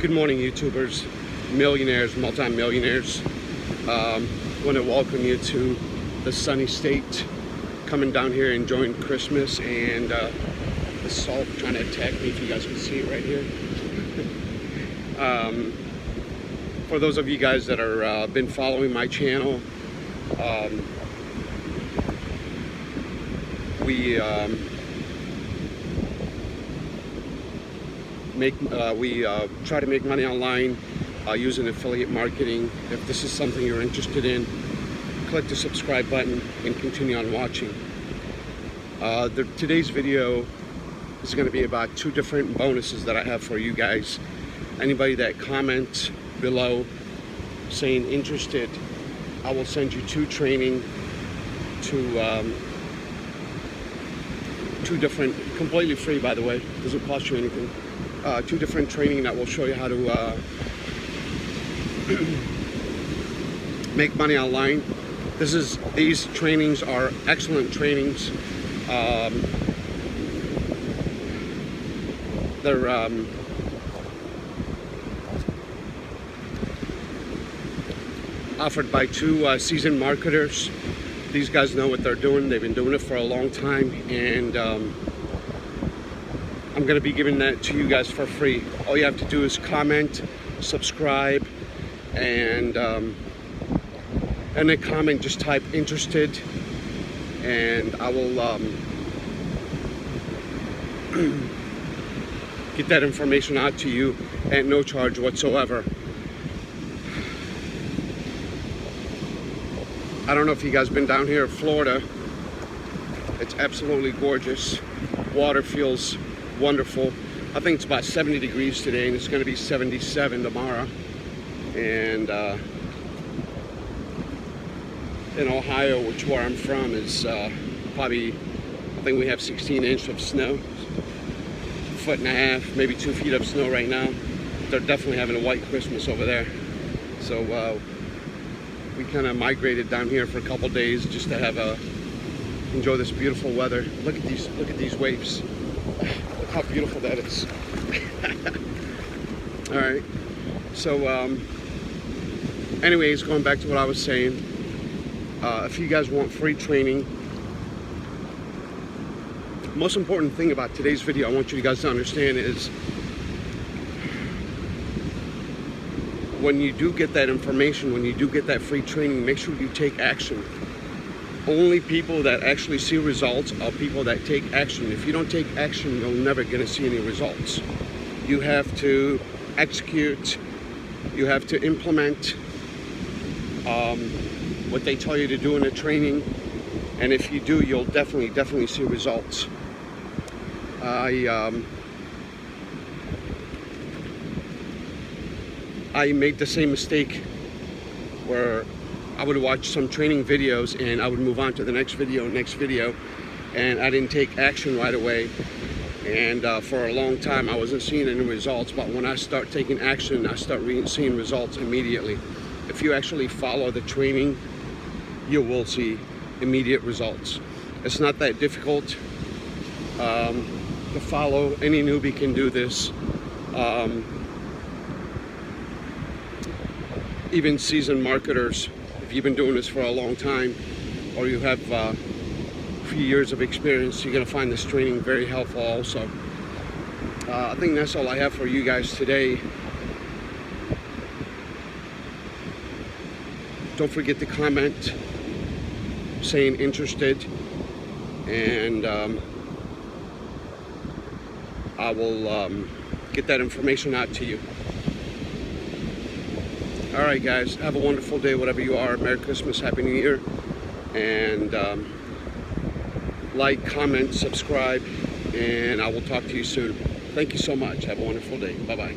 Good morning, YouTubers, millionaires, multi-millionaires. I want to welcome you to the sunny state. Coming down here enjoying Christmas, and the salt trying to attack me, if you guys can see it right here. For those of you guys that are been following my channel, we try to make money online using affiliate marketing. If this is something you're interested in, click the subscribe button and continue on watching. Today's video is going to be about two different bonuses that I have for you guys. Anybody that comments below saying interested, I will send you two training to two different, completely free by the way, doesn't cost you anything. Two different training that will show you how to make money online. These trainings are excellent trainings. They're offered by two seasoned marketers. These guys know what they're doing. They've been doing it for a long time, and I'm going to be giving that to you guys for free. All you have to do is comment, subscribe, and in a comment just type interested, and I will get that information out to you at no charge whatsoever. I don't know if you guys been down here in Florida. It's absolutely gorgeous. Water feels wonderful. I think it's about 70 degrees today, and it's going to be 77 tomorrow. And in Ohio, which where I'm from, is probably, I think we have 16 inches of snow, a foot and a half, maybe 2 feet of snow right now. They're definitely having a white Christmas over there. So we kind of migrated down here for a couple days just to have enjoy this beautiful weather. Look at these waves. Look how beautiful that is. All right. So anyways, going back to what I was saying, if you guys want free training, the most important thing about today's video I want you guys to understand is when you do get that information, when you do get that free training, make sure you take action. Only people that actually see results are people that take action. If you don't take action, you're never going to see any results. You have to execute, you have to implement what they tell you to do in the training, and if you do, you'll definitely see results. I made the same mistake where I would watch some training videos and I would move on to the next video, and I didn't take action right away. And for a long time, I wasn't seeing any results. But when I start taking action, I start seeing results immediately. If you actually follow the training, you will see immediate results. It's not that difficult to follow. Any newbie can do this. Even seasoned marketers, if you've been doing this for a long time, or you have a few years of experience, you're going to find this training very helpful also. I think that's all I have for you guys today. Don't forget to comment saying interested, and I will get that information out to you. All right, guys, have a wonderful day, whatever you are. Merry Christmas, Happy New Year, and like, comment, subscribe, and I will talk to you soon. Thank you so much. Have a wonderful day. Bye-bye.